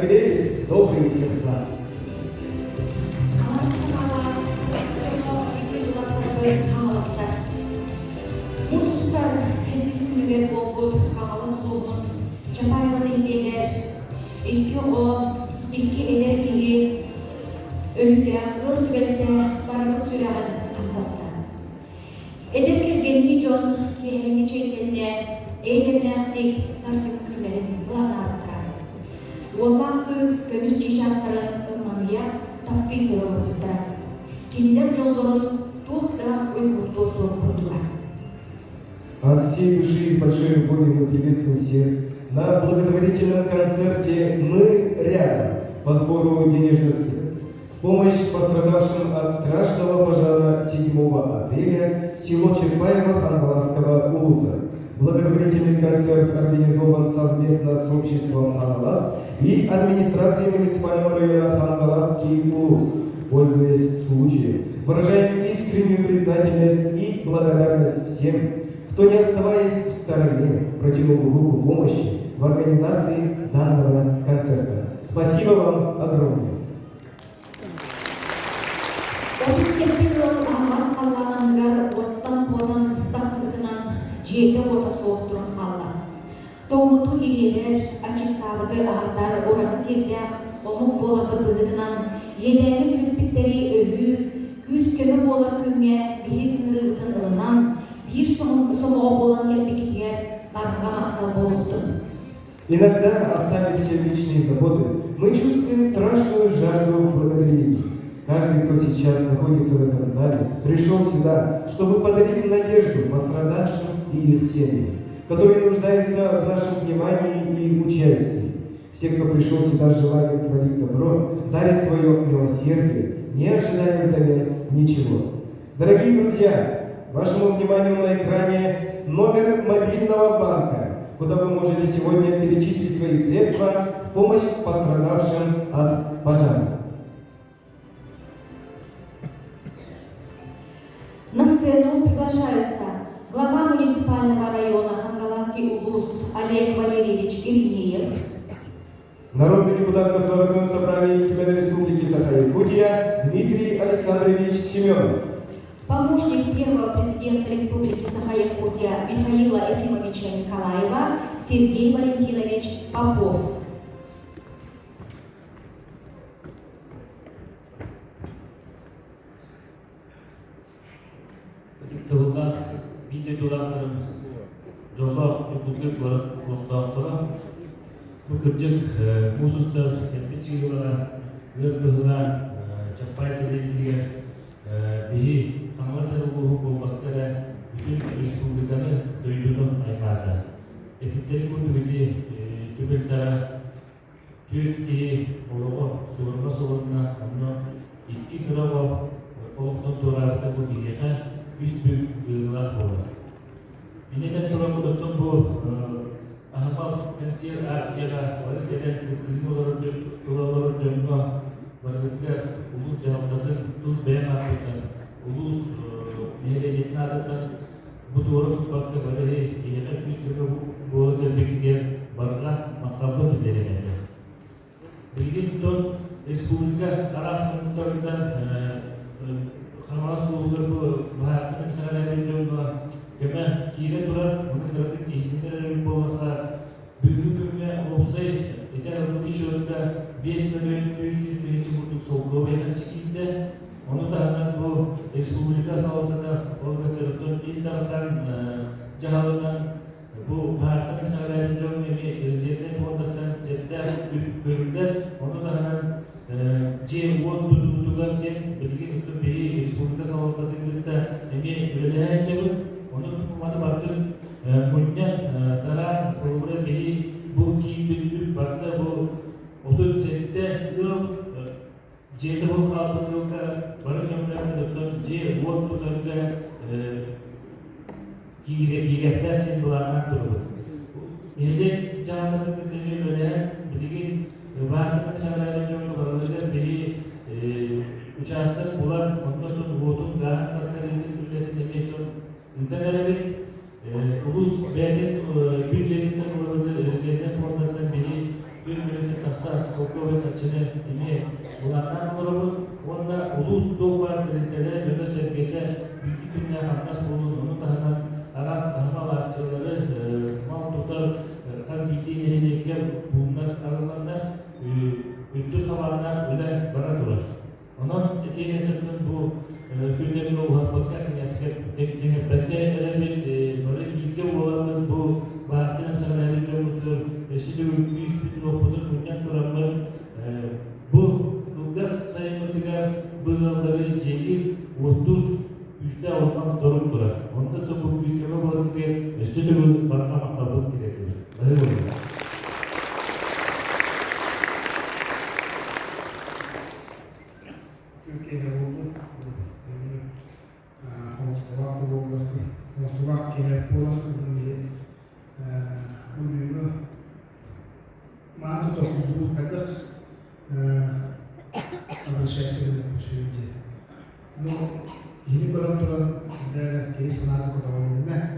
отгреет добрые сердца. Оллах кыз көміс чечақтарын ымманыя тапты көріп бұттыра. Кенелер жолдарын тоқта ұйғыртуысы құрдылар. От всей души и с большой любовью мы приветствуем всех на благотворительном концерте «Мы рядом» по сбору денежных средств в помощь пострадавшим от страшного пожара 7 апреля село Черпаево Хангаласского улуса. Благотворительный концерт организован совместно с обществом Хангалас и администрацией муниципального района Хангаласский улус. Пользуясь случаем, выражаем искреннюю признательность и благодарность всем, кто, не оставаясь в стороне, протянул руку помощи в организации данного концерта. Спасибо вам огромное. Тоңмуту илелер, ачыктабыды ағаттар, орады сердяқ, омук боларбыд бұғыдынан, еләмін өспеттері өві, күз көмі болар көмге, бейін ғырыбытын ылынан, bir сомоға болан келбекетігер, барға мақтал болуқтын. Иногда, оставив все личные заботы, мы чувствуем страшную жажду благодарения. Каждый, кто сейчас находится в этом зале, пришел сюда, чтобы подарить надежду пострадавшим и их семьям, которые нуждаются в нашем внимании и участии. Все, кто пришел сюда с желанием творить добро, дарит свое милосердие, не ожидая взамен ничего. Дорогие друзья, вашему вниманию на экране номер мобильного банка, куда вы можете сегодня перечислить свои средства в помощь пострадавшим от пожара. На сцену приглашается глава муниципального района Хангаласский улус Олег Валерьевич Иринеев, народный депутат Государственного собрания Тюмени Республики Саха-Якутия Дмитрий Александрович Семенов, помощник первого президента Республики Саха-Якутия Михаила Ефимовича Николаева Сергей Валентинович Попов. Тылдар, бейде долларым, жолдар, өкізге көріп, ұлықтауқыры. Бұл күрджік мұсыстар, әттічі жылара, өрбігілер, Чапай сәлелдігер, бейі қаңласыр ұлығы болбаққара, bütün республиканы дөйдінің аймағы. Әпеттері көрбігіде төбелдара, түйеттейі олығы суырға соғырына, оны 2 күріға олықтан тұрарықты бұл дегеға üst büyükler olur. Yeniden duramadıktan bu ahmal pensiyer Asya'da varı gelen kırkızmaların canına vargıtlar ulus cevaptadır, ulus beyan attıktan, ulus medeniyetine attıktan bu doğru tutmakta varı yakın üst büyük boğulu gelmek diye vargılar maktabı bildirilmedi. Bilgin ton Respublika Arasmanlıklarından Kanal Suluğu bu hayatının sağlayan yolda kime kire durar, onu gördük ihtimalle olmasa büyük büyüme olsaydı yeter onu bir şurada 5 milyon 500 bin çubuk soğuk ve çıkındı. Onu da hemen bu Respublika sağlığında olmadıktan ilk taraftan cahalından bu hayatının sağlayan yolda bir özgürlüğe fondattan zetler görürler. Onu da hemen C1 tutugarken bilgin itu bir Respublika sağlıkta emi ülelehen cebir onu kumada bartın munyan taran program bir bu ki bir barta bu otur sette yıl C de bu kapatılka barı kemerlerine doktor C1 tutarga kirehter için bulanlar durur. Yedek canlıların gittiğini ülelehen bilgin Bharat सगळ्यांना जोडून बरोबर बेही उचास्तर बुलान म्हणून वोटून गाणं करता येतील विद्यार्थी नेमेतून internet ulus beğenin bütçenin beraber üzerine fonlardan behi Gönmülükte tasa, Solkovay Kaçını imi bulandan olurabın, onda ulus doğu partileri, Cömert Sergete, büyük günler hamlas bulun, onun tahanan aras ahmal asyaları, mal tutar, kaz bittiğini heneyken bunlar aralarında ündür havanlar öyle bara durur. Onun etiğine tıktın bu günleri o hakikaten kemepte elbet böyle ilgi olanın bu partinin sanayinin çoğunluğu esili ülke yüzbütün okuduğu günler duranlar bu Lukas sayımıtıgar bığalları celil otur yüzde olsan sorun durar. Onda da bu yüzgeme var diye üstüde bir barkamakta bu direktir. Hayır olur. Türkiye'ye oldu. Konuşmalar oldu. Konuşmalar ki hep olan bir bugünü mağdur topluluğu kadar bir şey söyleyince. Bu yeni kuran ki sanatı kuranlarına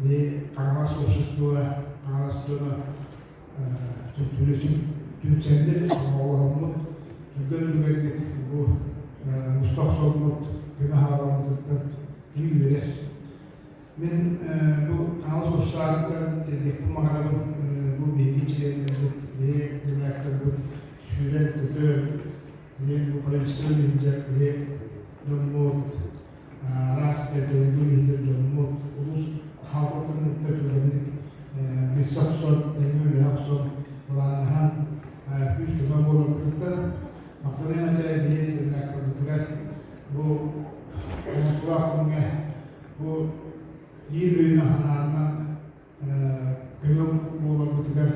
ve Kanvas Общества, Kanvas Türkçülüsün Türkçendir. Allah'ım Gönlük bu Mustafa Solmut gibi havalarımızdan iyi üyeler. Ben bu kanal sosyallikten dedik bu mağarabın bu bilgiçilerini ve cemiyetleri süren kötü ve bu paralelistleri bilinecek ve John Mood, Ras Erdoğan'ın bilgileri John Mood, ulus halklarının da güvenlik bir son deniyor ve son olan hem güç kömür olaraktan Maktadan öte diye zirnaklardılar. Bu umutlular konga bu bir büyüğüne hanarından kömür olaraktılar.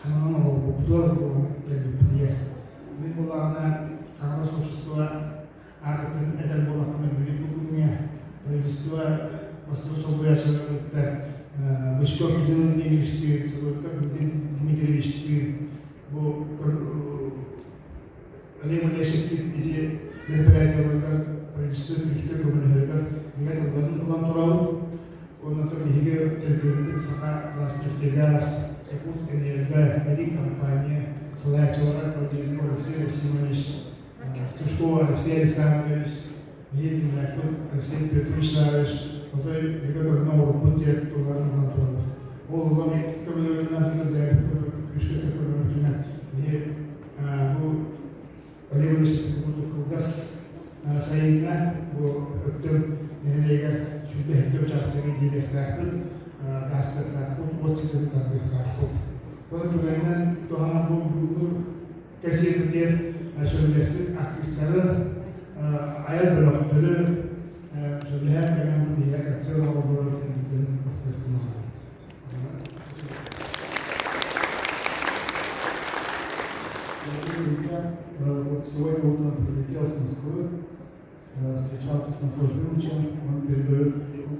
Hanımın olup bu kadar olarak gelip diye. Ve bunlardan Kanvas Общества artık eder bolakını büyük bu konga Правительство Восточного yaşanmakta Вышков Кирилл Дмитриевич, Дмитриевич bu Алималешек эти мероприятия правительство Тюркской коммунизации негативларын улан турау онdan sonra bihiga tertibinde saka Ростефтегаз, Якутская энерго, Эри компания, Салаячевара, Калдезин, Алексей Васильевич, Стушкова Алексей Александрович, Бехезин Якут, Алексей Петрович Лавич, отой негативларын орубут деп туларын улан турау. Ол улан көмөлөрүнөн дайыр күчкө көмөлөрүнөн bu Alevleştik bu kılgaz sayında bu öktüm neler şüphe hep çalıştığı dileklerdir, gazeteler bu çıktığı tarihler bu. Bunun güvenilen doğan bu kesinlikle söyleştik artistleri ayar blokları söyleyen gelen bu diye kanser olduğunu kendiklerini ortaya koyuyorlar. Вот сегодня утром прилетел с Москвы, встречался с Маховичем, он передает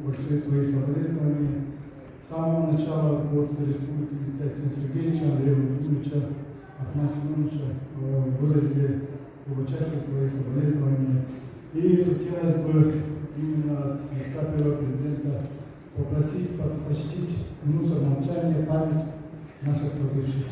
большие свои соболезнования. С самого начала руководства Республики Вячеслава Сергеевича, Андрея Владимировича, Афанасия Ивановича выразили глубочайшие свои соболезнования. И хотелось бы именно от лица первого президента попросить почтить минуту молчания память наших погибших.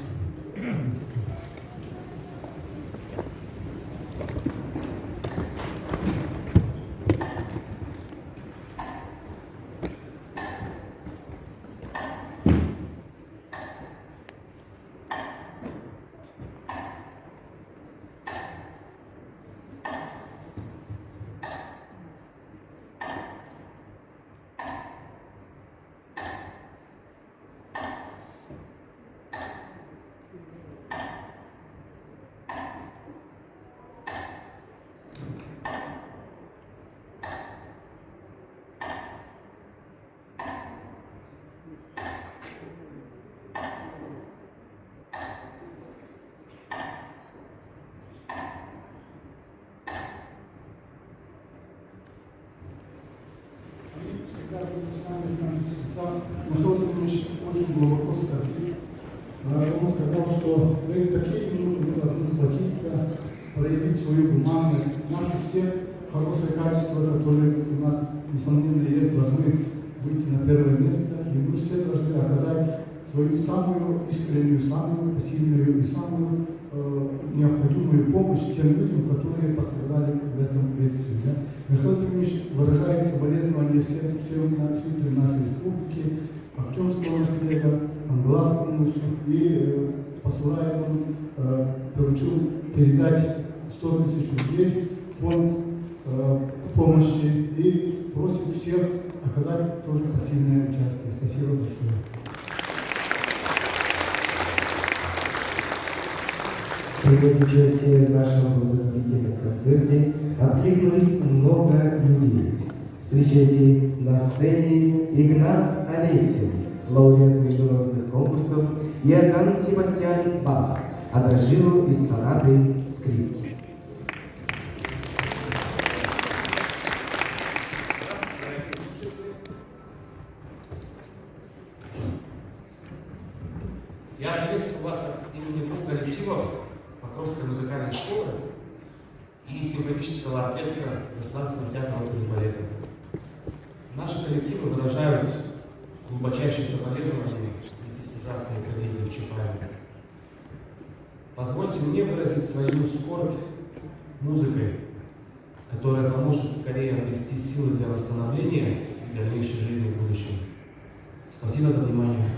Михаил Ильич очень глубоко скорбит. Он сказал, что в такие минуты мы должны сплотиться, проявить свою гуманность. Наши все хорошие качества, которые у нас, несомненно, есть, должны выйти на первое место. И мы все должны оказать свою самую искреннюю, самую посильную и самую необходимую помощь тем людям, которые пострадали в этом бедствии. Да. Михаил Ефимович выражает соболезнования всем жителям нашей республики, Актемского наследия, Англасскому и посылает он, поручил передать 100 тысяч рублей в фонд помощи и просит всех оказать тоже посильное участие. Спасибо большое. Принять участие в нашем благотворительном концерте откликнулись много людей. Встречайте на сцене Игнат Алексин, лауреат международных конкурсов, и Иоганн Себастьян Бах, адажиро из сонаты скрипки. Я приветствую вас от имени двух коллективов Покровской музыкальной школы и симфонического оркестра Государственного театра оперы и балета. Наши коллективы выражают глубочайшие соболезнования в связи с ужасной трагедией в Чапаеве. Позвольте мне выразить свою скорбь музыкой, которая поможет скорее обрести силы для восстановления и дальнейшей жизни в будущем. Спасибо за внимание.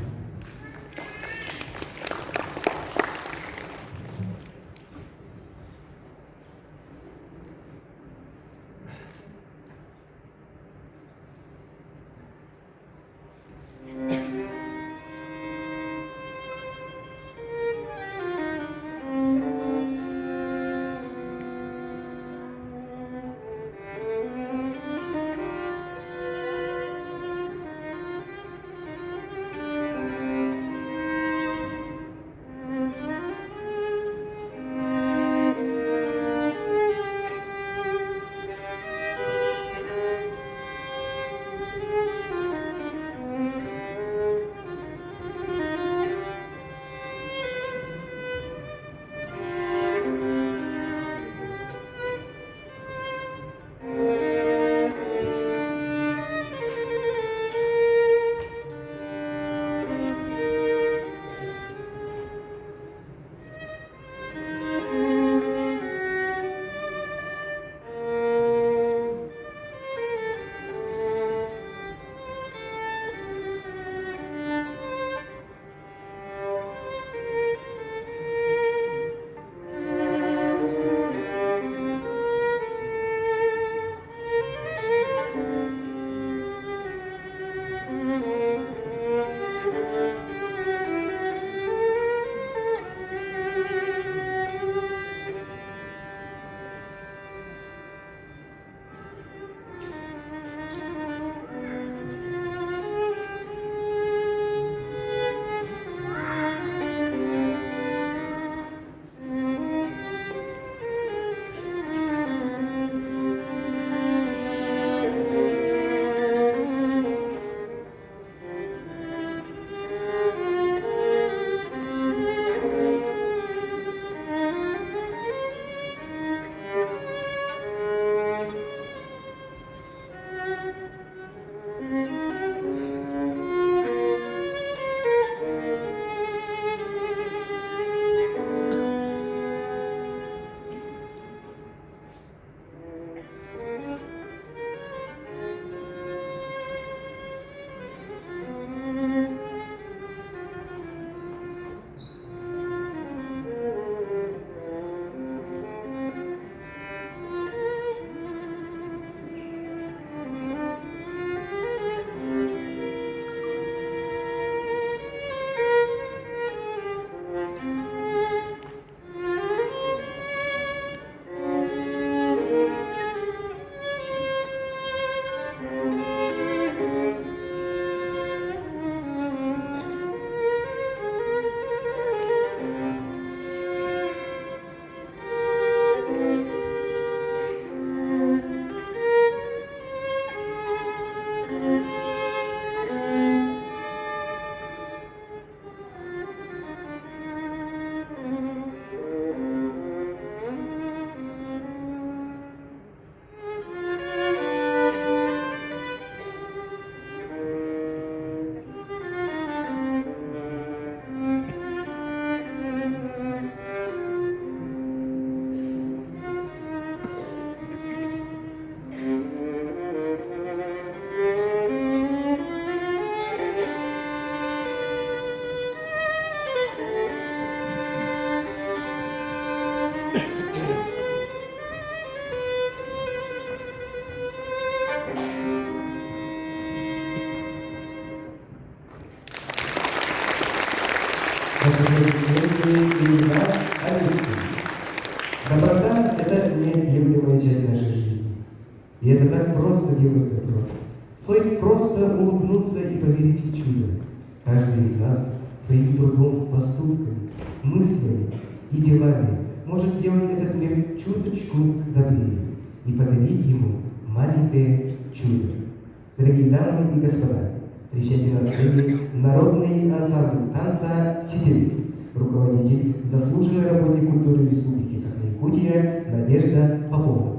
И это так просто делать добро. Стоит просто улыбнуться и поверить в чудо. Каждый из нас своим трудом, поступками, мыслями и делами может сделать этот мир чуточку добрее и подарить ему маленькое чудо. Дорогие дамы и господа, встречайте на сцене народный ансамбль танца «Сидели», руководитель, заслуженный работник культуры Республики Саха-Якутия Надежда Попова.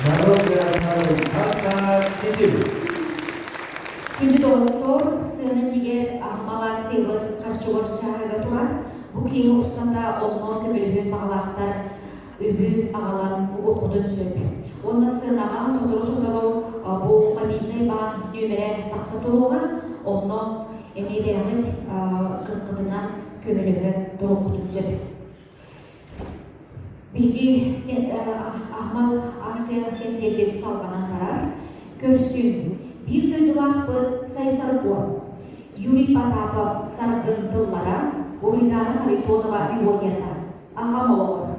Народный ансамбль танца «Сидели». Күнді доғыттор сыйнын дигер ахмалар сыйлық қарчығыр жағайға тұрар. Бұл кейі ұстанда оннон көмелігін бағалақтар үбі ағалан бұл оқудын сөп. Онна сыйнаға сондыру бұл мобильный баған нөмірі тақса тұруға оннон әмебеғыт қылқыдынан көмелігі тұр оқудын сөп. Биги Ахмал акция кенселден салғанан тарар. Көрсін, бір дөнділақ бұд сайсарқуа. Юрий Потапов сарғын тыллара, Оридана Харитонова Виводията. Ахамолова.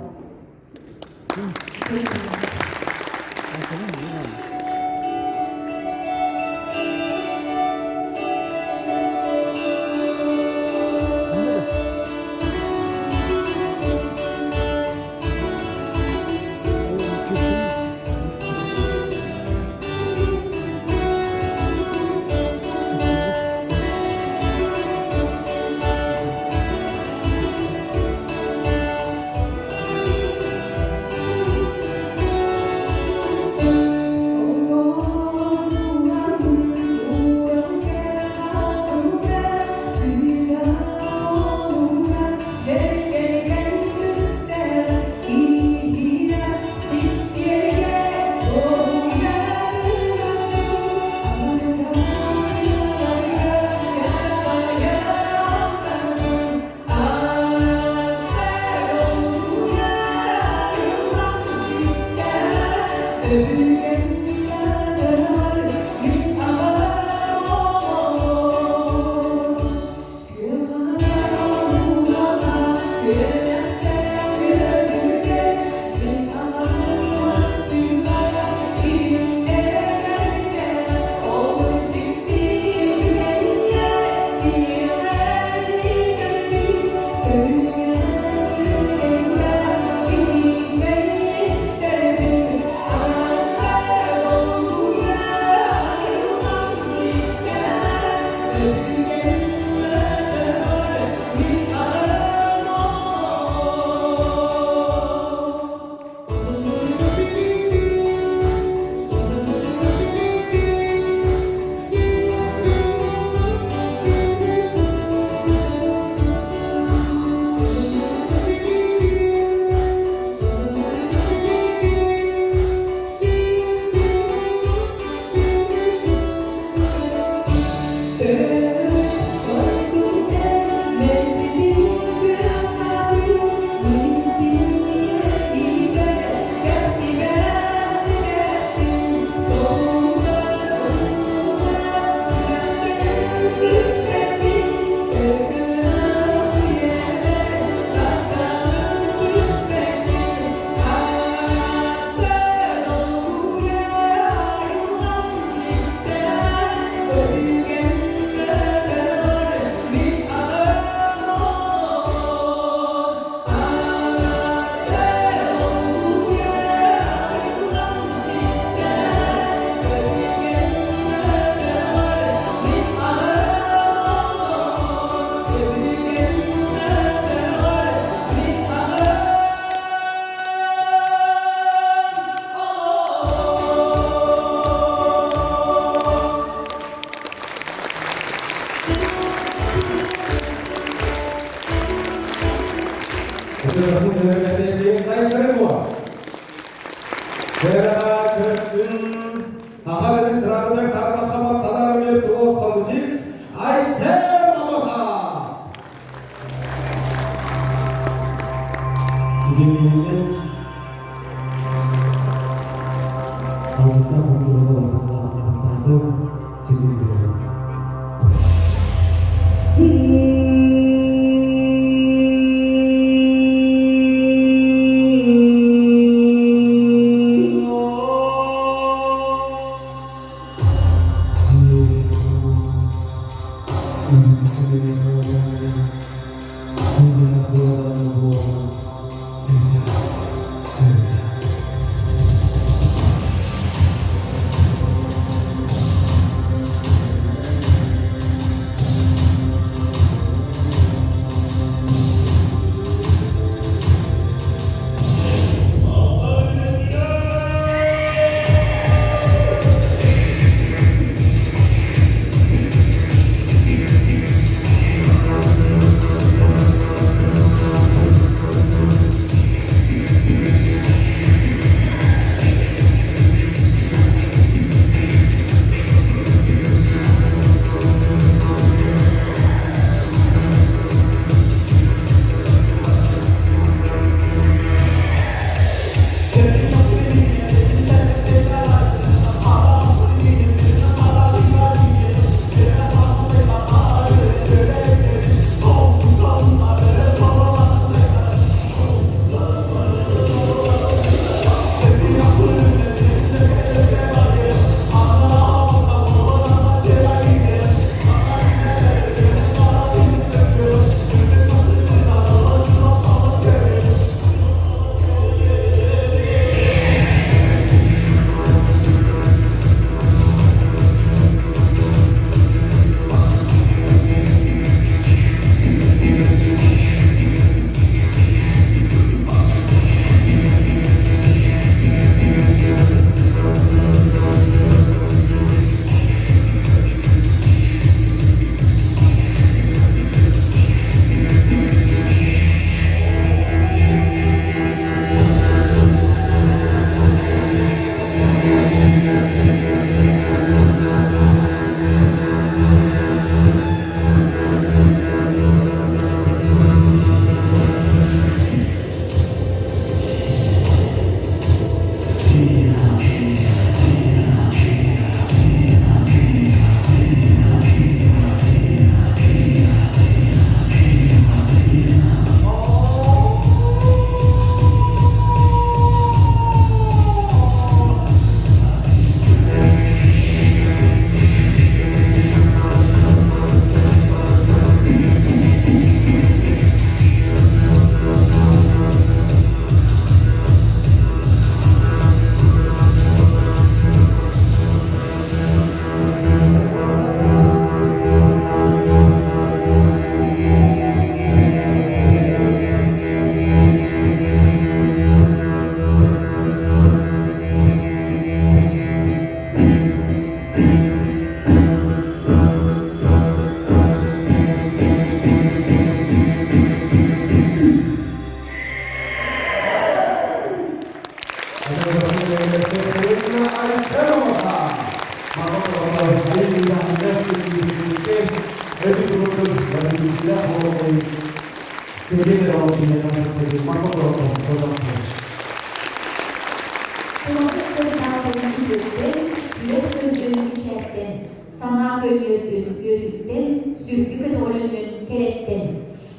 Sana gönlün, yörükten, sürgü kötülüğün keretten.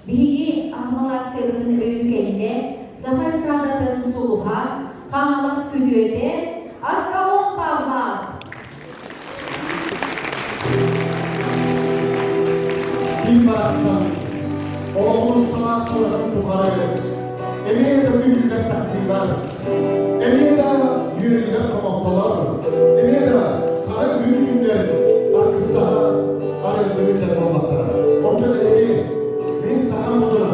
Bilgi ahmalak serinin öykende, saha estradatın suluha, kanalas küdüğede, askalon pavlaz. Bin barastan, oğlumuz sana kurarın bukarayı, emeğe de büyükler taksimler, emeğe de yürüyler komaptalar, emeğe de kara büyük günler, arkasına arındığı termometrar. Ondan evi, ben sakın buduna,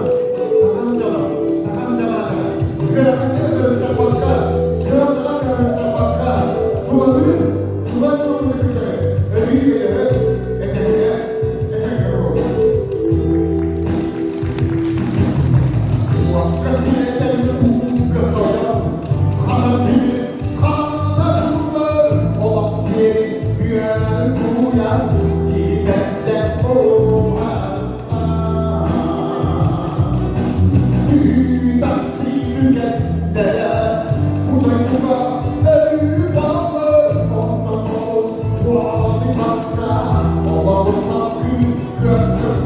sakın cala, göremeklere görüntüler bakka, görüntüler bakka, kulağın sonunda güzel, övüyle yere, etekle olur. Vakasiyeten ukasaya, kanadını, olak seni güyer uyan, gidette olmaz. Düğdaksi düğenlere, kuda, ölü bağlı, ondan oz, bu hali bakka, olak sakı, gördüm.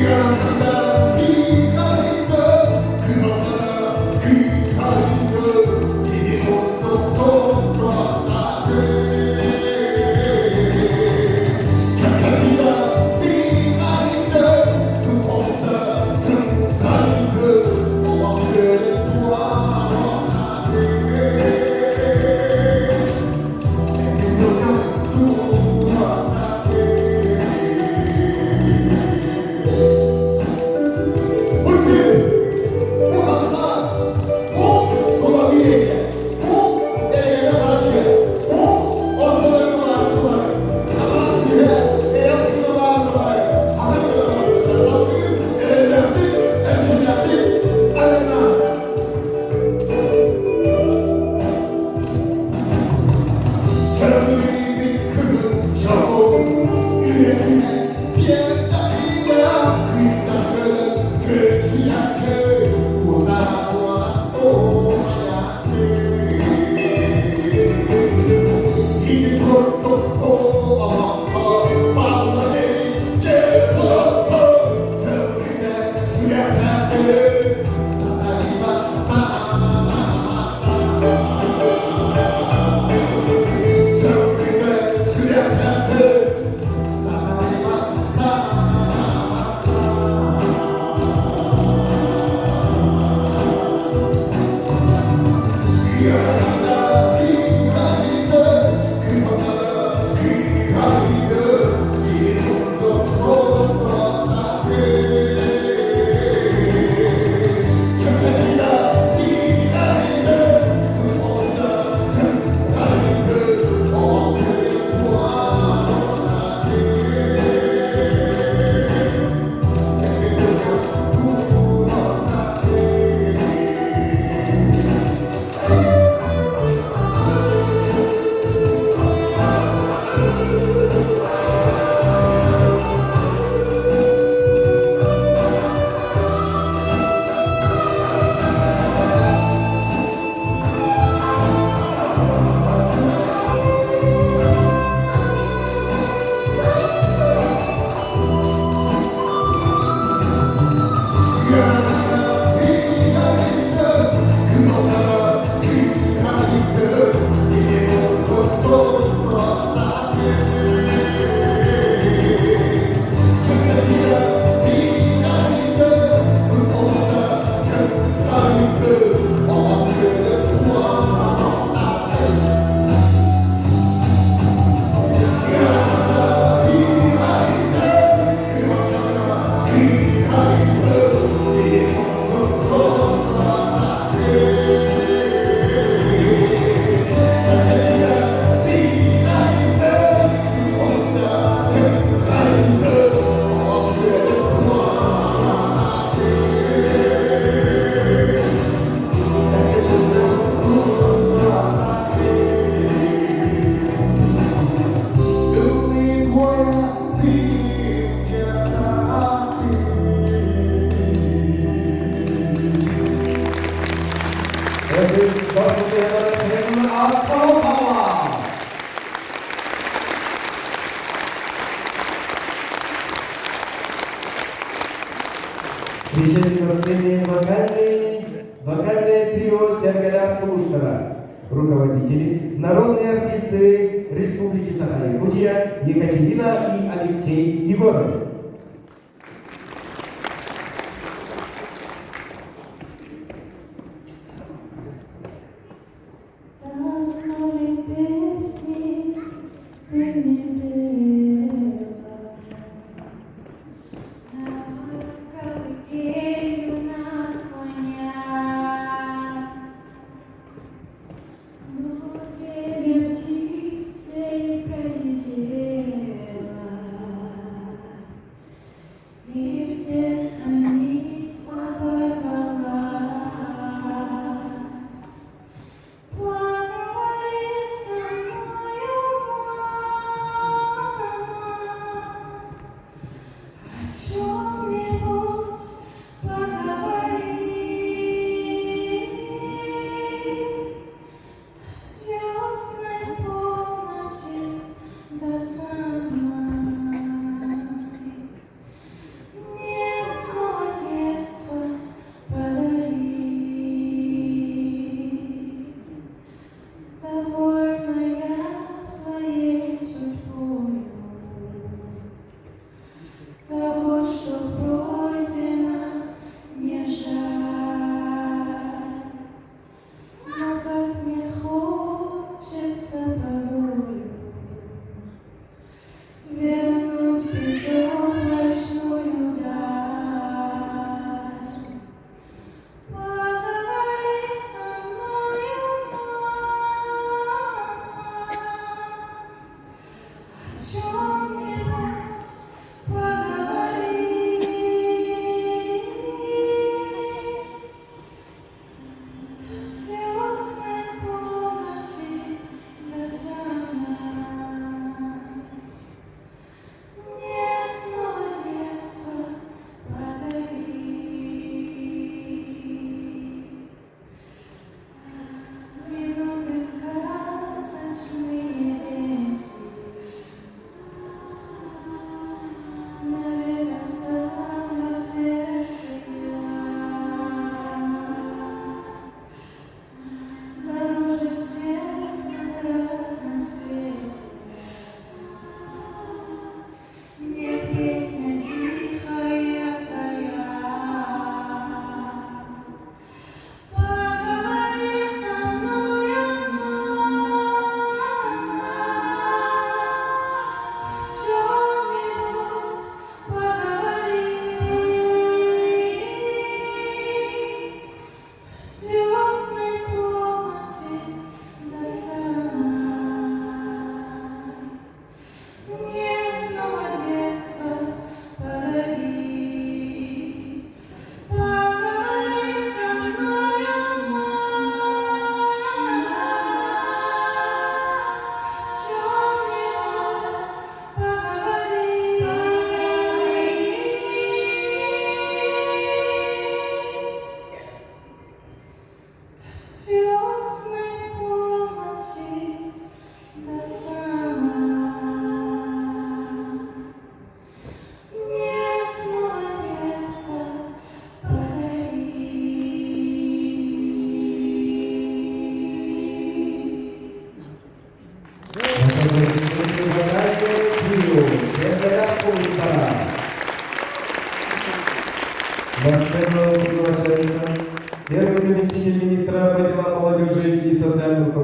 Yanında bir harika, kırılsana bir harika. Biz basın Aslanova. Встречайте на сцене вокальное трио Сергаля Слустера, руководители, народные артисты Республики Саха-Якутия Екатерина и Алексей Егоровы.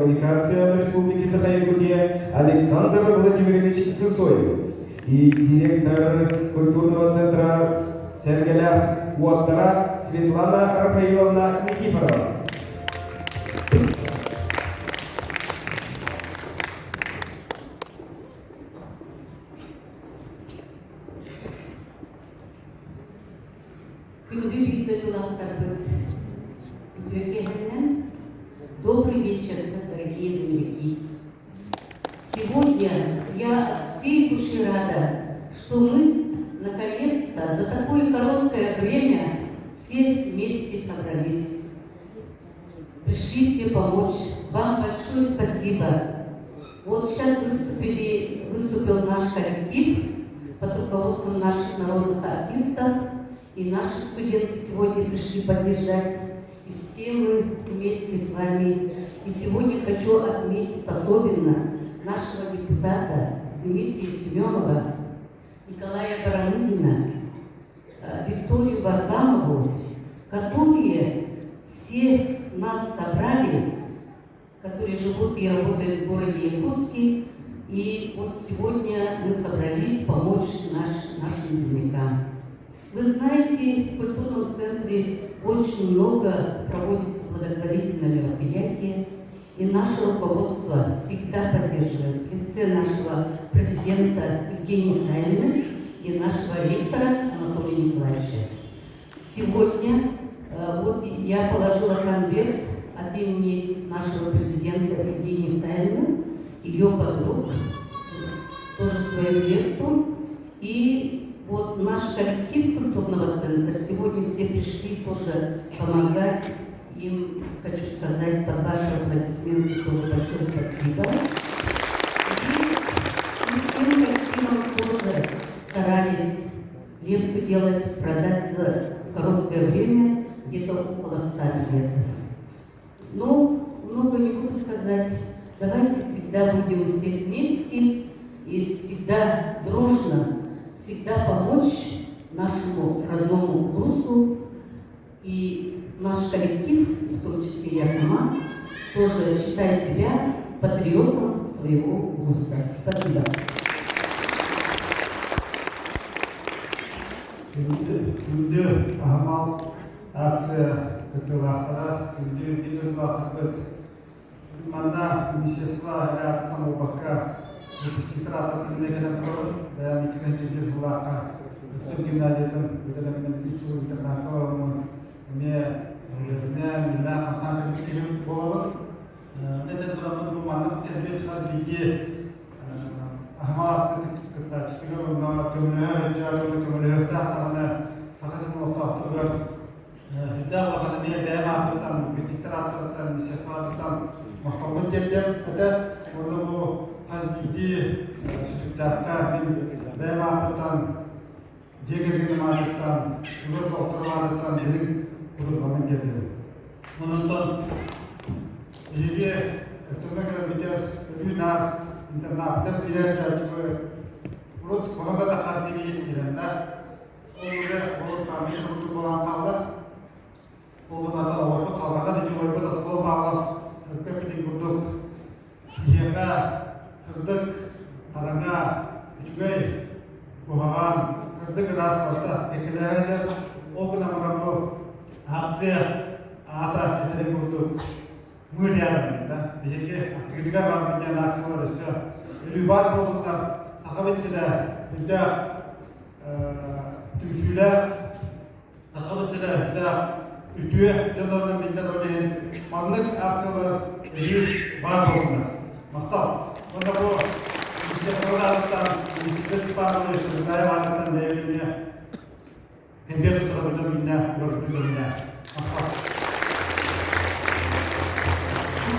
коммуникациям Республики Саха-Якутия Александр Владимирович Сысоев и директор культурного центра Сергелях Уаттара Светлана Рафаиловна Никифорова. Добрый вечер, дорогие земляки. Сегодня я от всей души рада, что мы наконец-то за такое короткое время все вместе собрались. Пришли все помочь. Вам большое спасибо. Вот сейчас выступил наш коллектив под руководством наших народных артистов. И наши студенты сегодня пришли поддержать. И все мы вместе с вами. И сегодня хочу отметить особенно нашего депутата Дмитрия Семенова, Николая Барамыгина, Викторию Варламову, которые все нас собрали, которые живут и работают в городе Якутске. И вот сегодня мы собрались помочь нашим землякам. Вы знаете, в культурном центре очень много проводится благотворительных мероприятий, и наше руководство всегда поддерживает в лице нашего президента Евгения Саевны и нашего ректора Анатолия Николаевича. Сегодня вот я положила конверт от имени нашего президента Евгении Саевны, ее подруг, тоже свою ленту. И вот наш коллектив культурного центра сегодня все пришли тоже помогать. Им хочу сказать под ваши аплодисменты тоже большое спасибо. И всем коллективам тоже старались ленту делать, продать за короткое время где-то около 100 билетов. Но много не буду сказать. Давайте всегда будем все вместе и всегда дружно, всегда помочь нашему родному Русу. И наш коллектив, в том числе я сама, тоже считаю себя патриотом своего Гуса. Спасибо. Күнде ахмал акция кытылақтара, күнде видеолақтырбыт. Манда министерство рядом убакка выпускниктер ататын мекенен тұрып, бәйім 2001 жылларқа Үктем гимназиятын өтелеммен үстіл интернатқа мне bilmem kamsan bir kere boğulur. Neden duramın bu manlık kelbet hazbiydi. Ahmalatsı kıttaçlığı onunla kömülüğe hüccarlığı kömülüğe hüccarlığı sakasını ortaktırlar. Hüdda vakıda niye bəyəm abdından, müpüstikler atırıktan, nisesvatlıktan muhtamın geldim. Hatta onda bu hazbiydi sütüktakka bəyəm abdından, cegirginin adıttan, cüvür doktoru adıttan dedik. Kurulmanın geldi. Ondan birliğe ötürme kadar biter, ürünar, internatlar diler çarçıkı. Urut konuda da kartini yetkilenler. Urut kamil kutu olan kaldı. Oğlum da orta salgada da cüvayba da sıkılı bağlaf. Hırkakini kurduk. Yiyeka, hırdık, arana, üçgey, buharan, hırdık rasparta, ekileyenler. O gün amramı akция ата этере курдук муйлян да беге активдер бар беген акциялар өсө үлүбар болдуктар сахабетсилер үддах түмсүлер сахабетсилер үддах үтүе жандордон билдер олен мандык акциялар үлү бар болдуктар мактал онда бу министрлыктан министрлыктан дайвардан берилген Кембер tutulabilir minna, görüntü minna.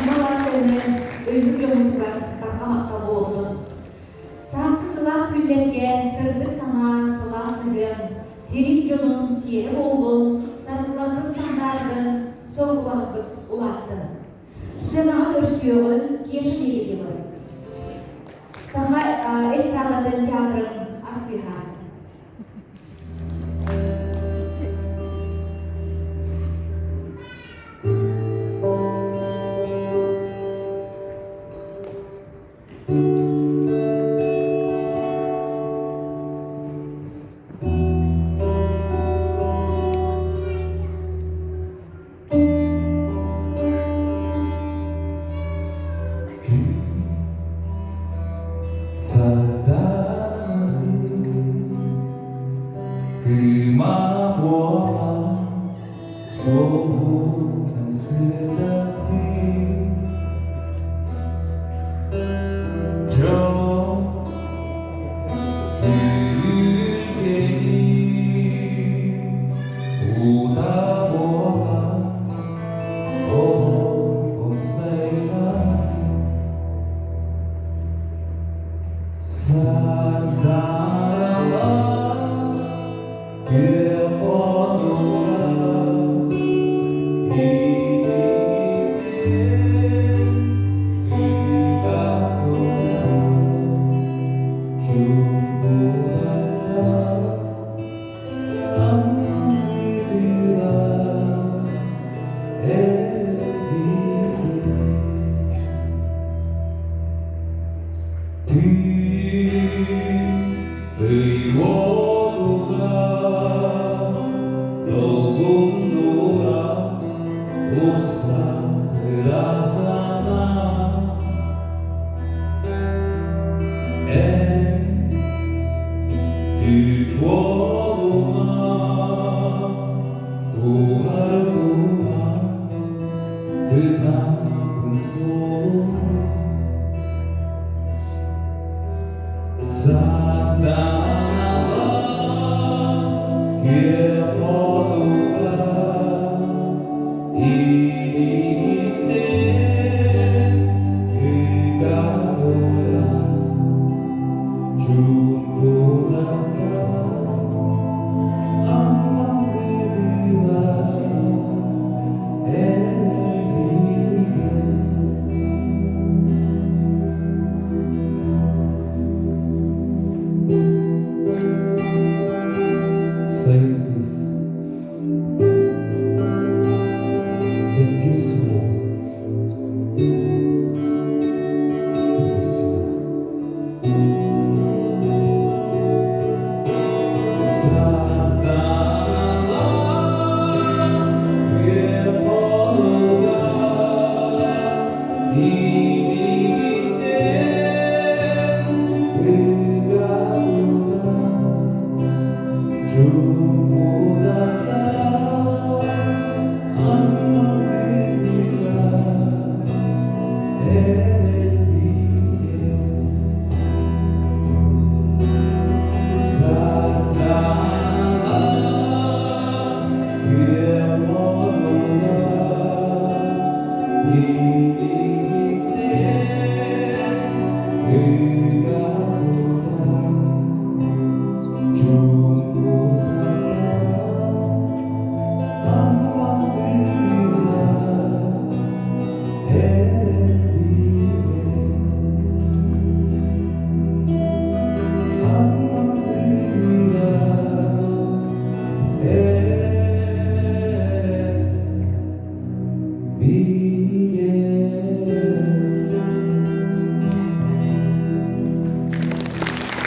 Ahmalatını öldür çoğunluğa barkamakta oldu. Sastı sılas günlerge, sırdık sana sılas sığın, serin jonun siyeri oldu, sargılandık sandardın, sorgulandık ulattın. Sınağı dörsüyorun, keşin eli gibi. Saha estradadın teatrın artihan.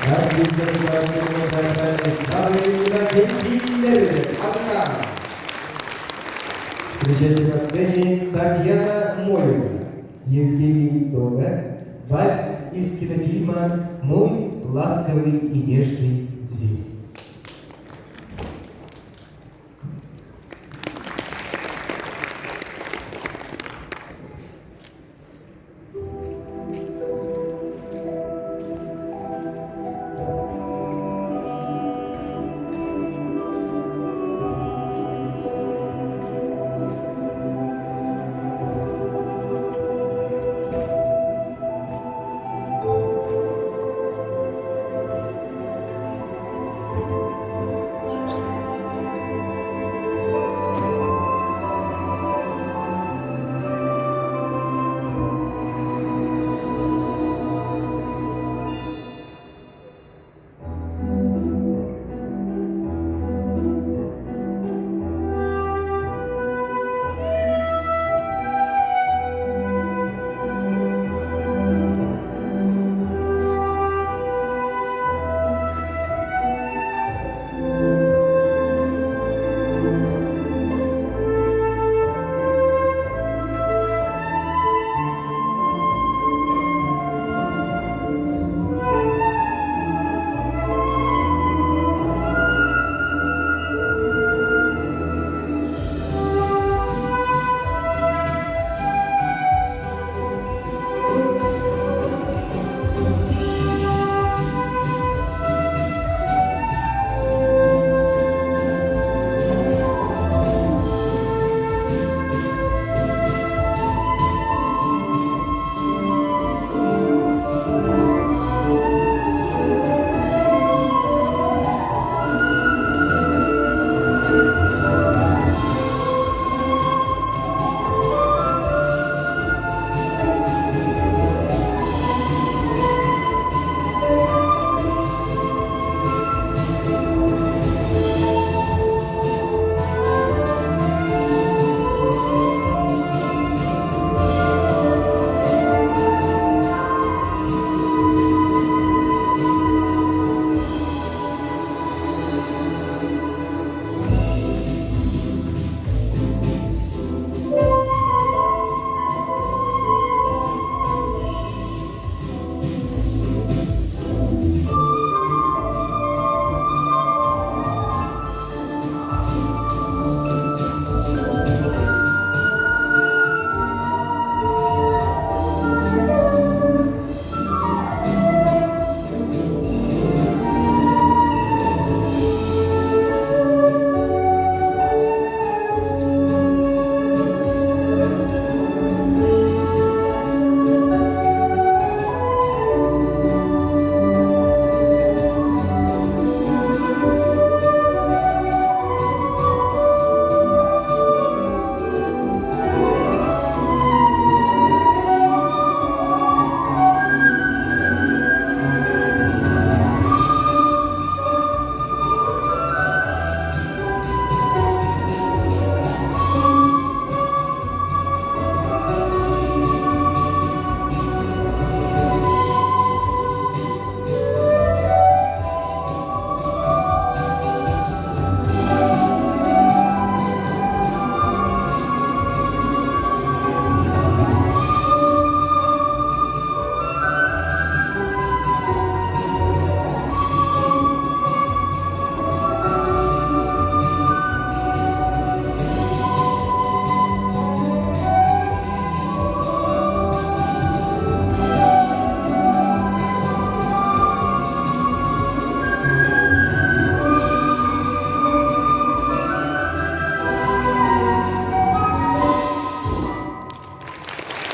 Артист государственной театральной эстрады Иннокентий Лебедев. Пока! Встречайте на сцене Татьяна Молева, Евгений Дога, вальс из кинофильма «Мой ласковый и нежный зверь».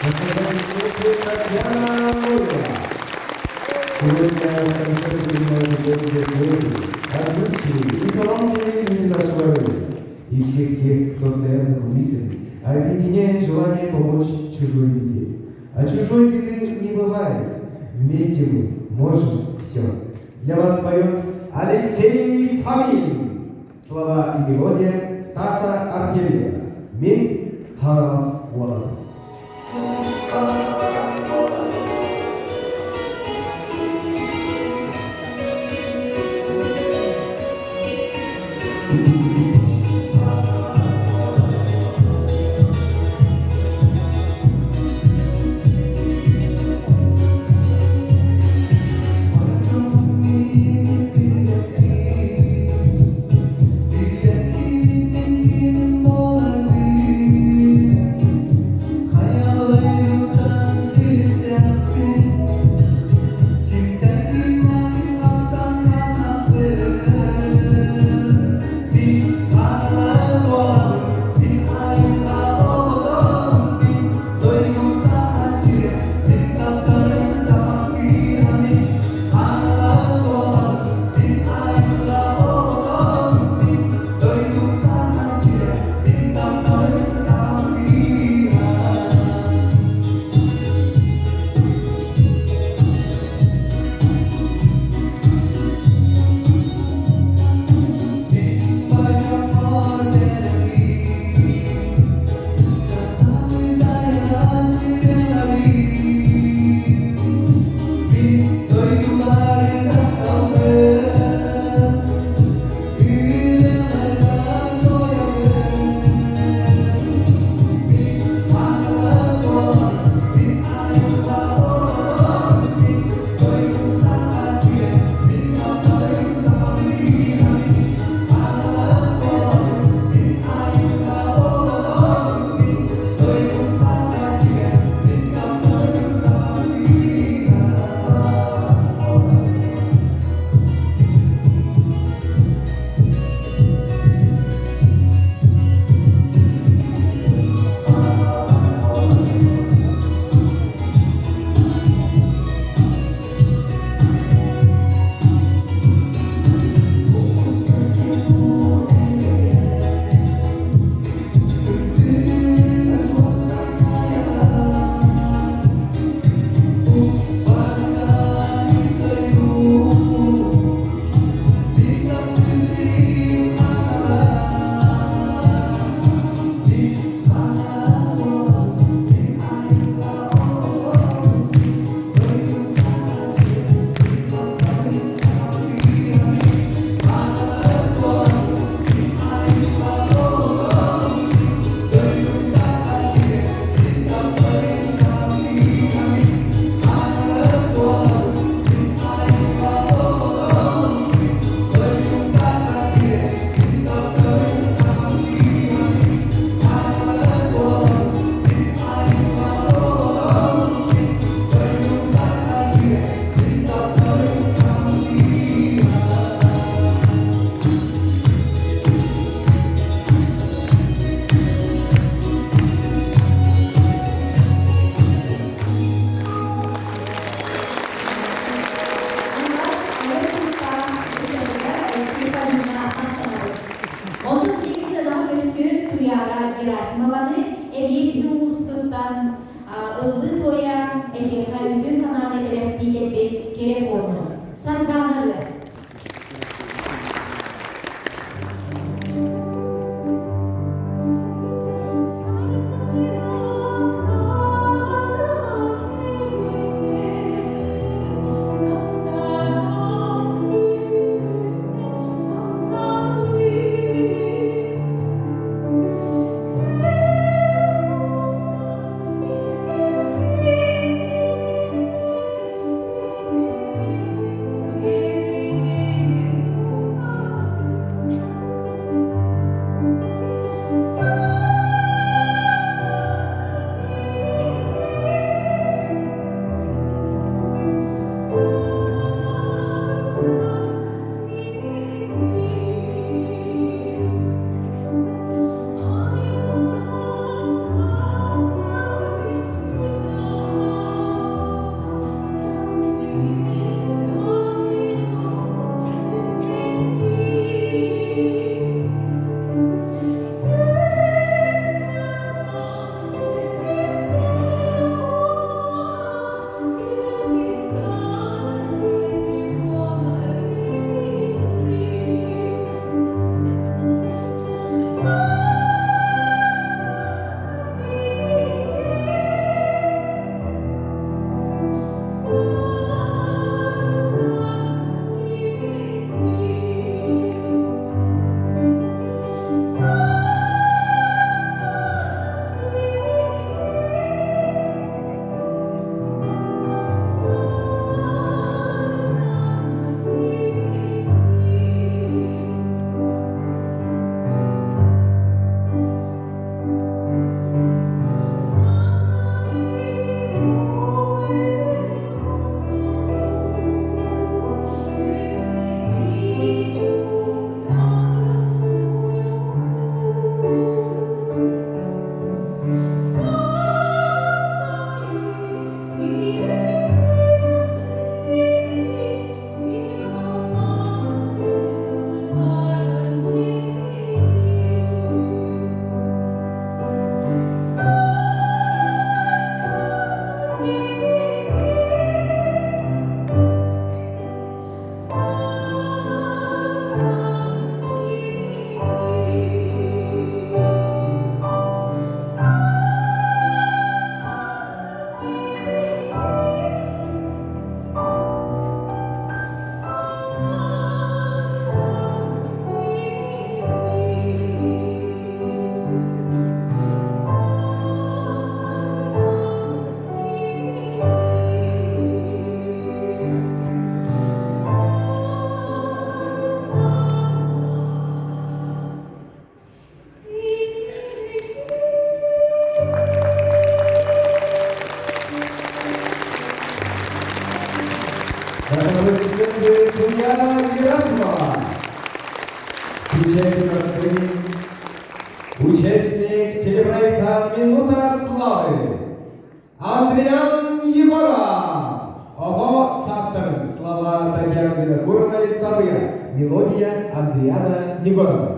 Настоящая Татьяна Моя. Сегодня в концерте принимают участие коллеги, озвучили и талантливые люди нашего района, и всех тех, кто стоят за кулисами, объединяет желание помочь чужой беде. А чужой беды не бывает. Вместе мы можем все. Для вас поет Алексей Фомин. Слова и мелодия Стаса Артемьева. Мен Ханас Уан. Герасимованы эми Юлуспуттан ыллы тоя элгеха үгү сананы электикет керек оны. Сарданары. Yeah. Наши аплодисменты Ульяна Герасимова. Встречайте на сцене участник телепроекта «Минута славы» Андриан Егоров. Ого, састер. Слова Татьяны Винокуровой «Сабыя». Мелодия Андриана Егорова.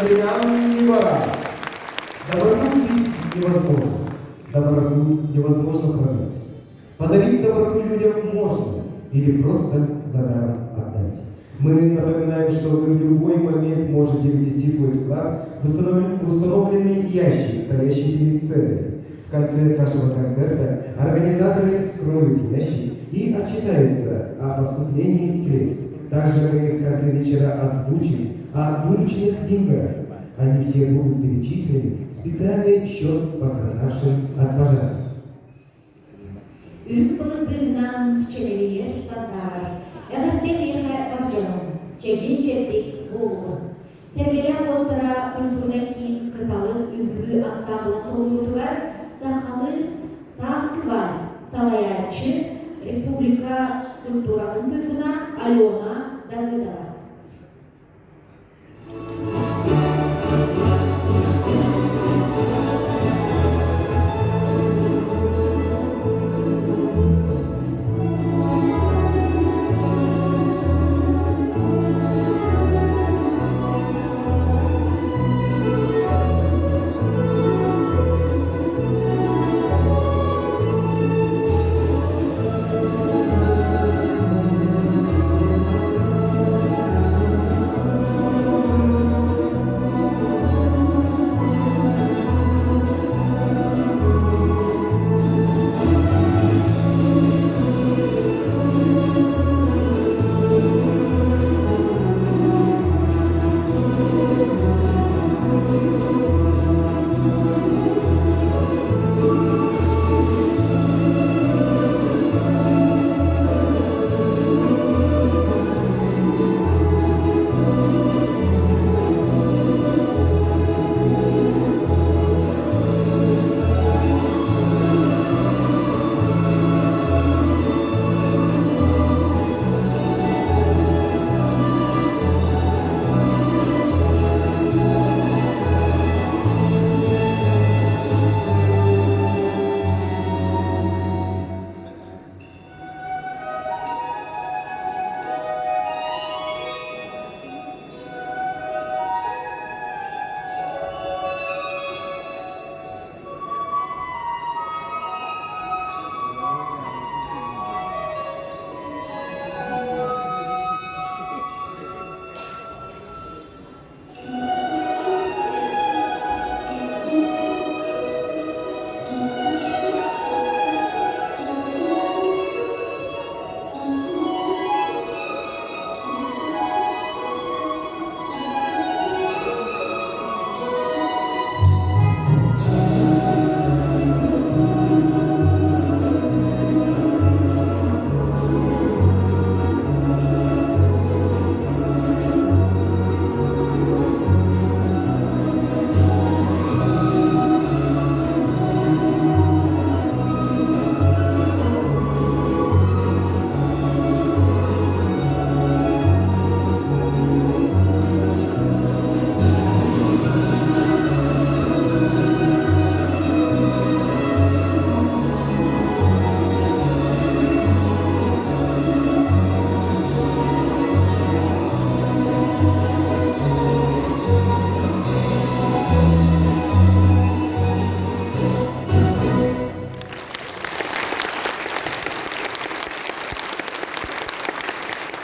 Андриан Егоров. Доброту купить невозможно. Доброту невозможно продать. Подарить доброту людям можно или просто за даром отдать. Мы напоминаем, что вы в любой момент можете внести свой вклад в установленный ящик, стоящий перед сценой. В конце нашего концерта организаторы вскроют ящик и отчитаются о поступлении средств. Также мы в конце вечера озвучим о вырученных деньгах. Они все будут перечислены в специальный счет пострадавшим от пожара. Ürpılıdığından çeleliyer satar. Eğerdekiye bakcanım, çegin çettik boğun. Sergele kontara kültürden kiyin kıtalı ümbü ansamblın oyuncular, sakalı Sask Vals, Salayarçı, Respublika Kültüralın Büküna, Alona Davıdova.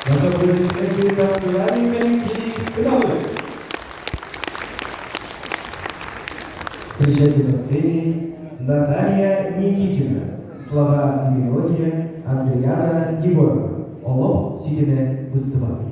Ваши аплодисменты танцевальный коллектив «Кналы». Встречайте на сцене Наталья Никитина. Слова и мелодия Андреяна Егорова. Олов сидиме выступает.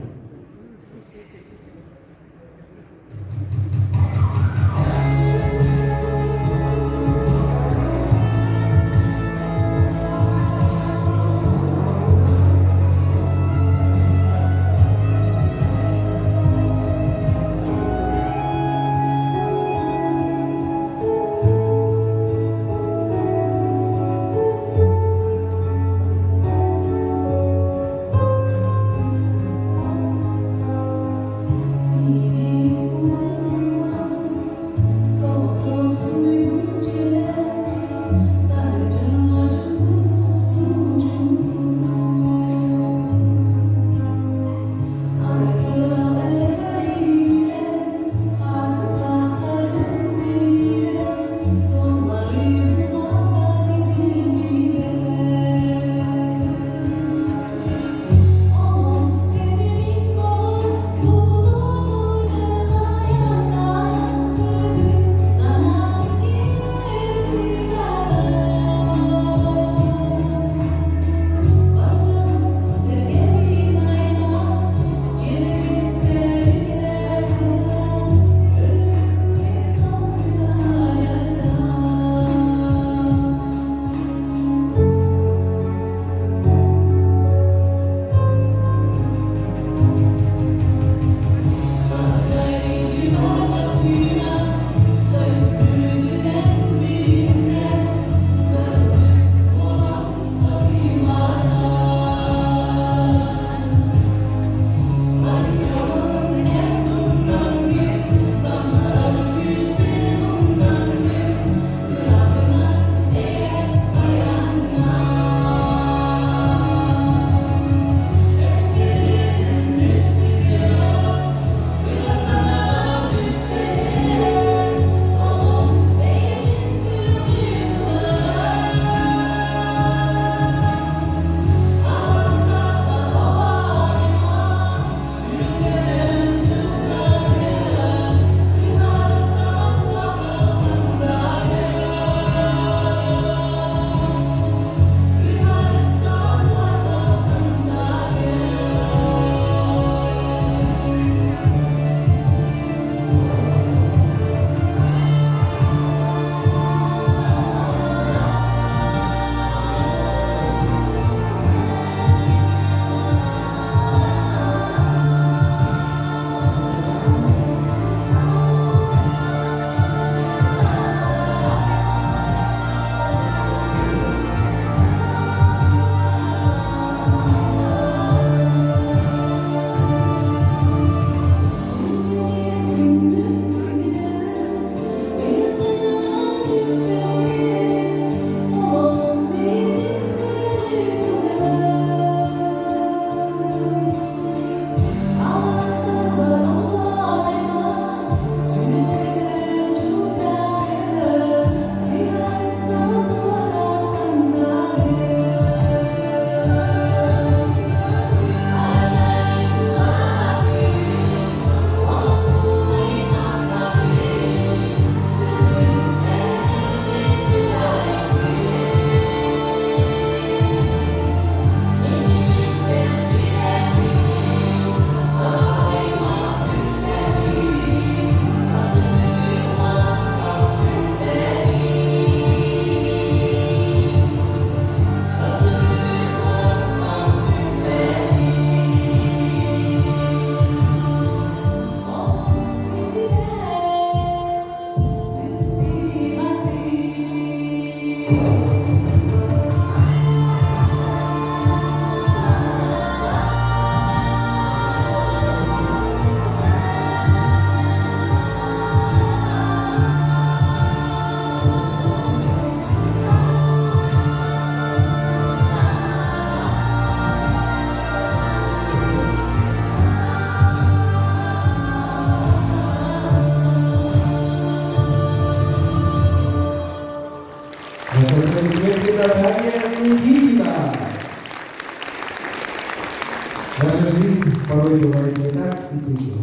порой бывает не так и светло.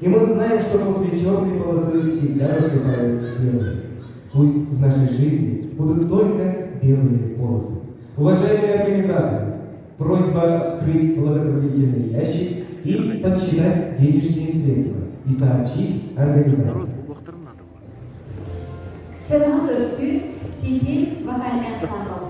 И мы знаем, что после черной полосы всегда наступает белый. Пусть в нашей жизни будут только белые полосы. Уважаемые организаторы, просьба вскрыть благотворительный ящик и подсчитать денежные средства и сообщить организатору. Сценаға көрсі Сидил вокаль ансамбль.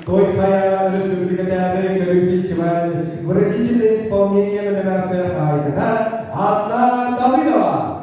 Тойхая Республика Театр фестиваль. Выразительное исполнение номинация Хайката Анна Давыдова.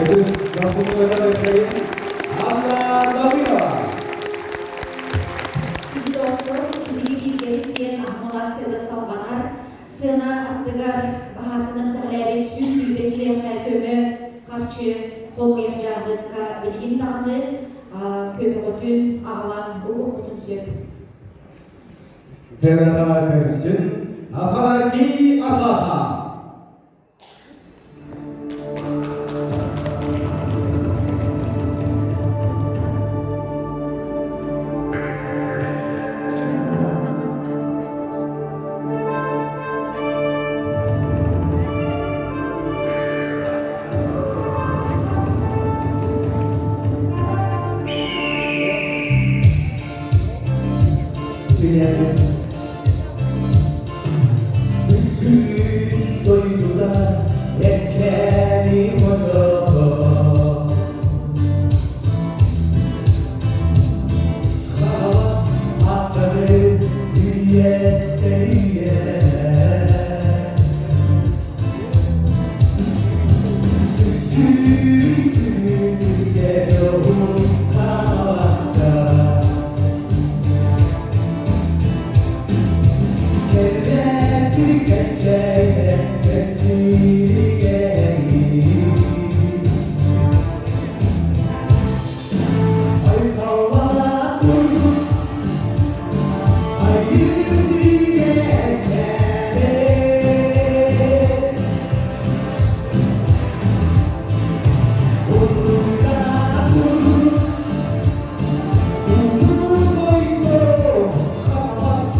Hepiniz nasılsınız efendim? Anna Davila. Билген ахмалар сыйлық салғанар, сына аттығар бағартының сәләрет сүйіз үйбекілеріне көмі қарчы қолы ержағыққа білген дағды көмі ғотын ағалан ұғықтын сөп. Hemen Kırsın, Afanasi Atlasa. Duydular yetkeni kocaman Havas atladı hüyette Sürgüsüz gecehum Havas'ta Kellesi geçeceğe kesmiri gelir Ay tavlada dur Ay yüzüne kere Umurda dur Umur koydu Havas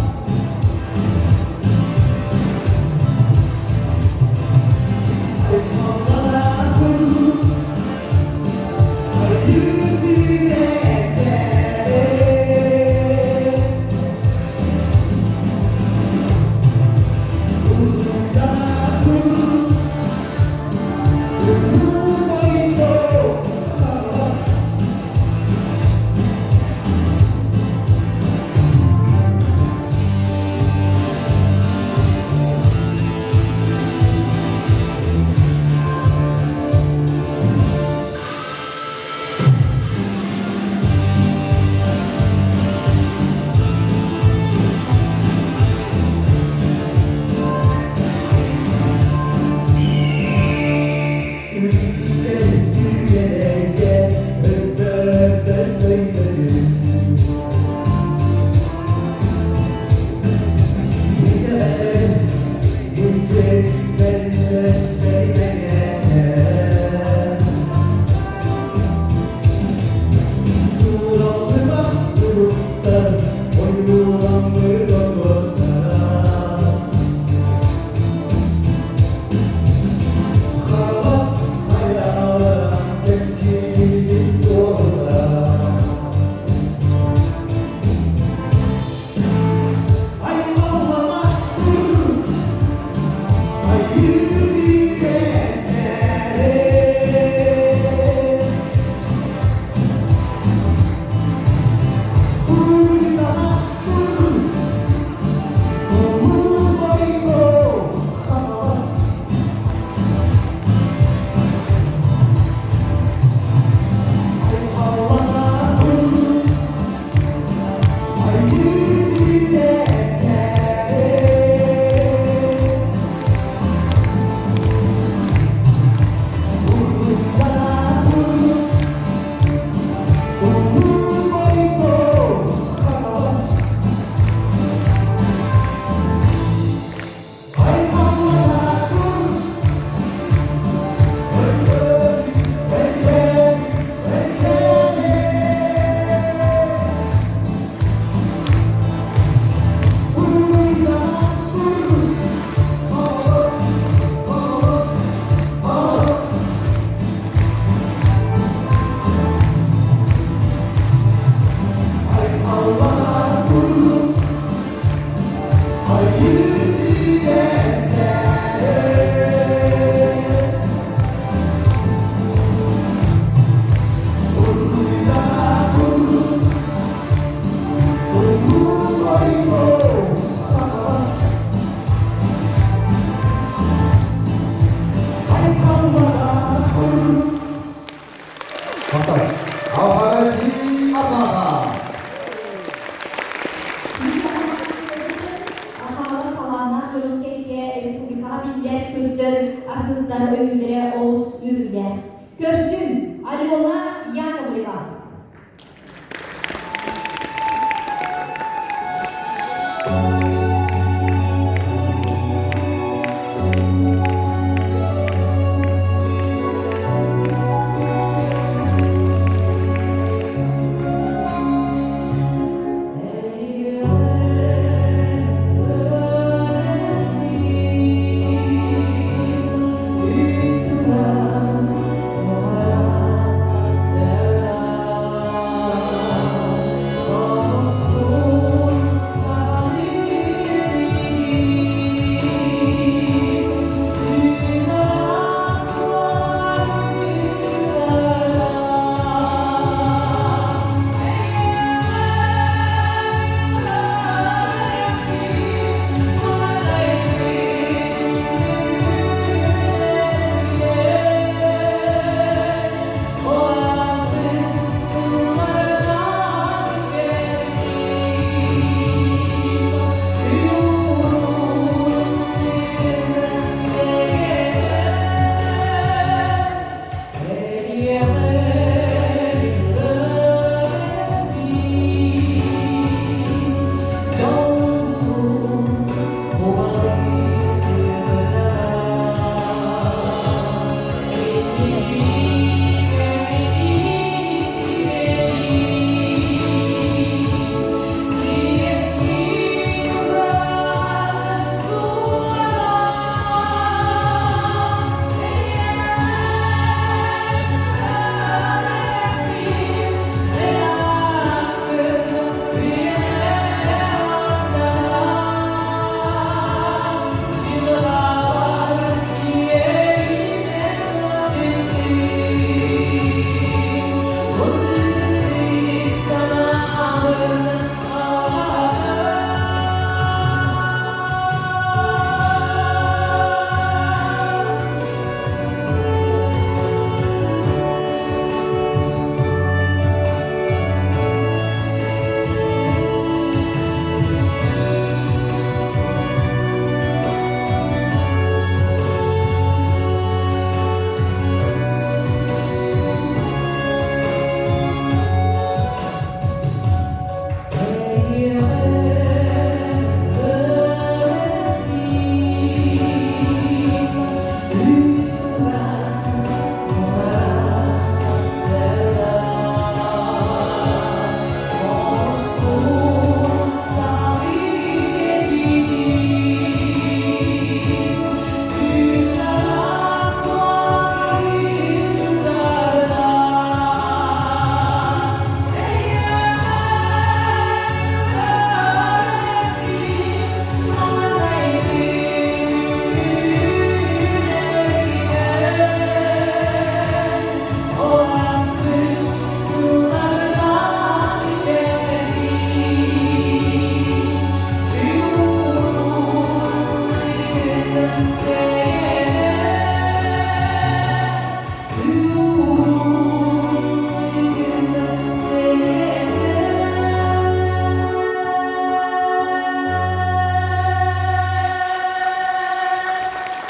iller, көстөр, артыстар өйлері олыс үйілер. Көрсін Алена Яковлева.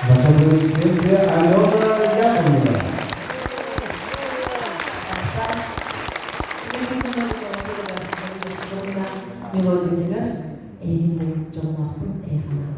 Ваша аплодисменты Алена Яковлева. Мелодиялар Эйнин Жоммахтын Эйхана.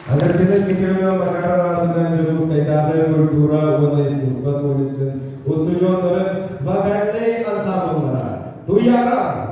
Агрофинет Микроион Макарова Джерускайдагы культура, военно искусство колледжин, устуденларын вокальный ансамбльлара Туяра.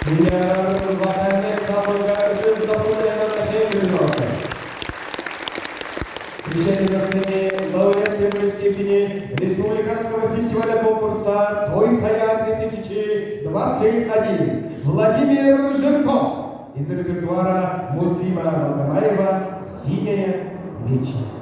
Tuyaranın vatandaş sabırlarınız nasıl yanına geliyor? Замечательные лауреат первой степени Республиканского фестиваля конкурса «Той-Хая-2021» Владимир Жирков из репертуара Муслима Магомаева «Синяя вечность».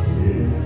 Встречает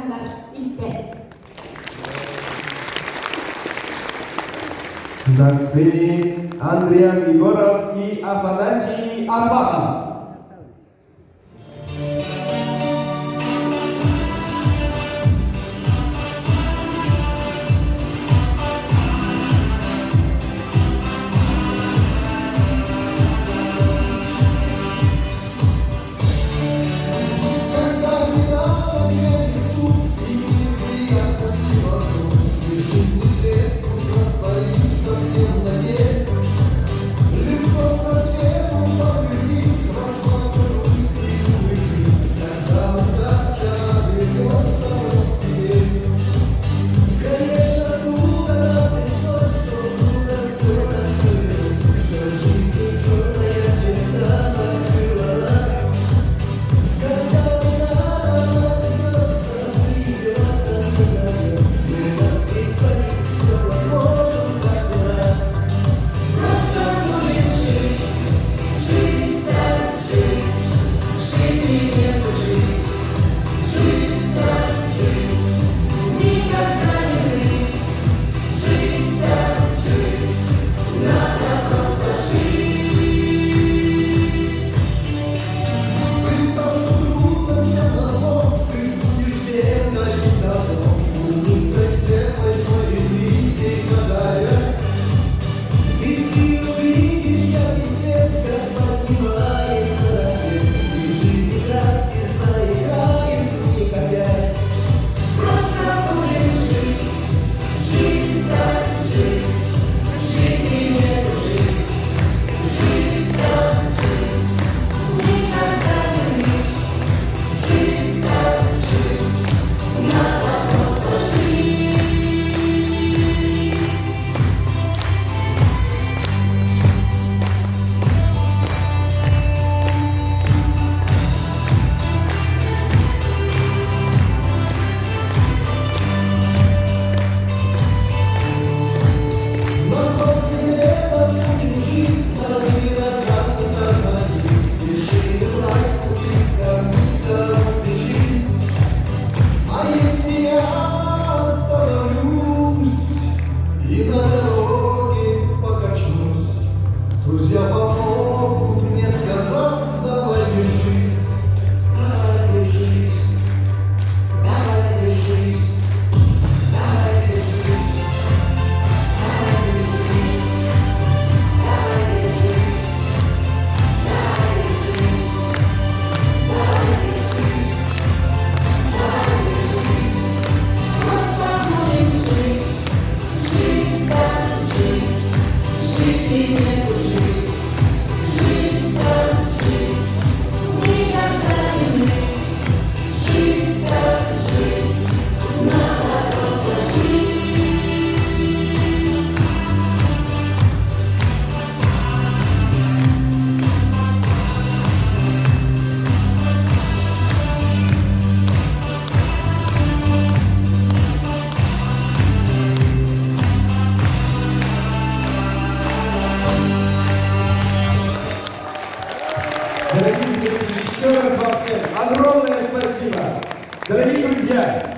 Сахар Илте. На сцене Андриан Егоров и Афанасий Атвахов. Лицо по свету повернись, Дорогие зрители, еще раз вам всем огромное спасибо. Дорогие друзья,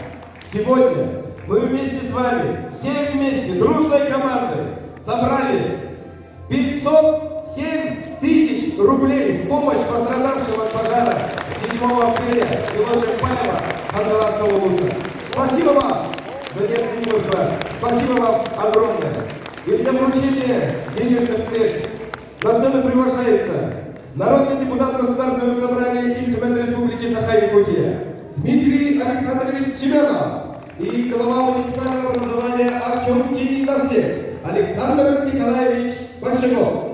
сегодня мы вместе с вами, все вместе, дружной командой, собрали 507 тысяч рублей в помощь пострадавшим от пожара 7 апреля село Черпаево Хангаласского улуса. Спасибо вам за неоценимый вклад. Спасибо вам огромное. И для вручения денежных средств на сцену приглашается народный депутат Государственного собрания Ильтумен Республики Саха-Якутия Дмитрий Александрович Семенов и глава муниципального образования Артемский наслед Александр Николаевич Большаков.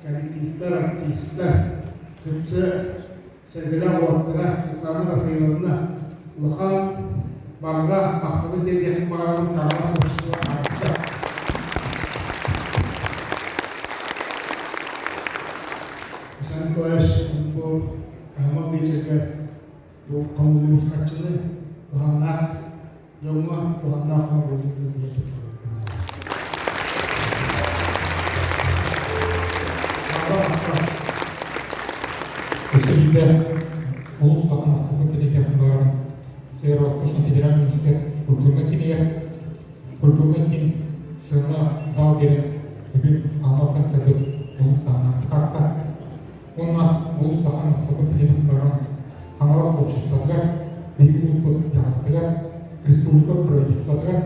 коллективтар, артисттар, кытсы, сәгілі оттыра, Светлана Рафаиловна, Лухан, Барға, Мақтылы деген бағалың қағаз оқшысы артты. Сан Тояш, бұл Ахмад Бейчерге бұл қаулымыз қатшылы бұғаннақ жоңға бұғаннақ қаулымыз После улус тақымақтығы делегатындарын Северо-Восточный федеральный университет культурный кен сына зал беріп бүгін Алматы концерт улус тақымақты қаста. Онна улус тақымақтығы делегатындарын қаналас обществодығар, бейік улус бұттағаттығар, республика правительстводығар,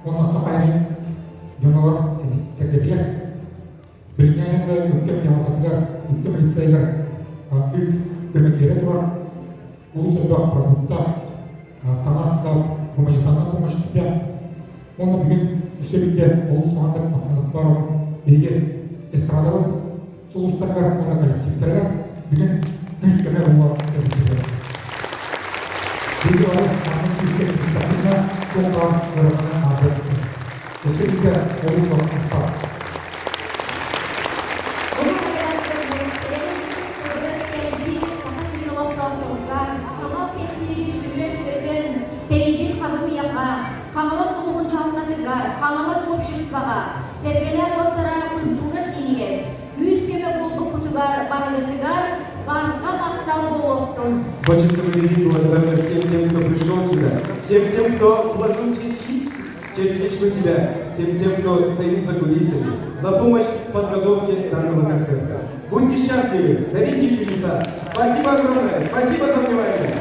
онна сақайрын жонағар секретер, білгенгі үктем жағатығар, үктем лицейгар, үк көмекері тұрар, улус өбақ продукта, тамассап, гуманитарна помощь тіпе. Оны бүгін үсебітте улус тағандық мақтанаттарын берген эстрадавын, сол ұстарғар, оны коллективтарға бүгін күз көмек олар өбітеді. Бүгін олар қанын күзген күзтақында соңған өріғаны ағып. Үсебітте улус тағандықтар. Халымыз обществоға, сәргелер оттыра культура кейінігер, күз көмек болдық күтігар, барылытыгар, барға мақтал болуқтың. Хочется выразить благодарность всем тем, кто пришел сюда, всем тем, кто вложил частичку себя, всем тем, кто стоит за кулисами, за помощь в подготовке данного концерта. Будьте счастливы, дарите чудеса. Спасибо огромное, спасибо за внимание.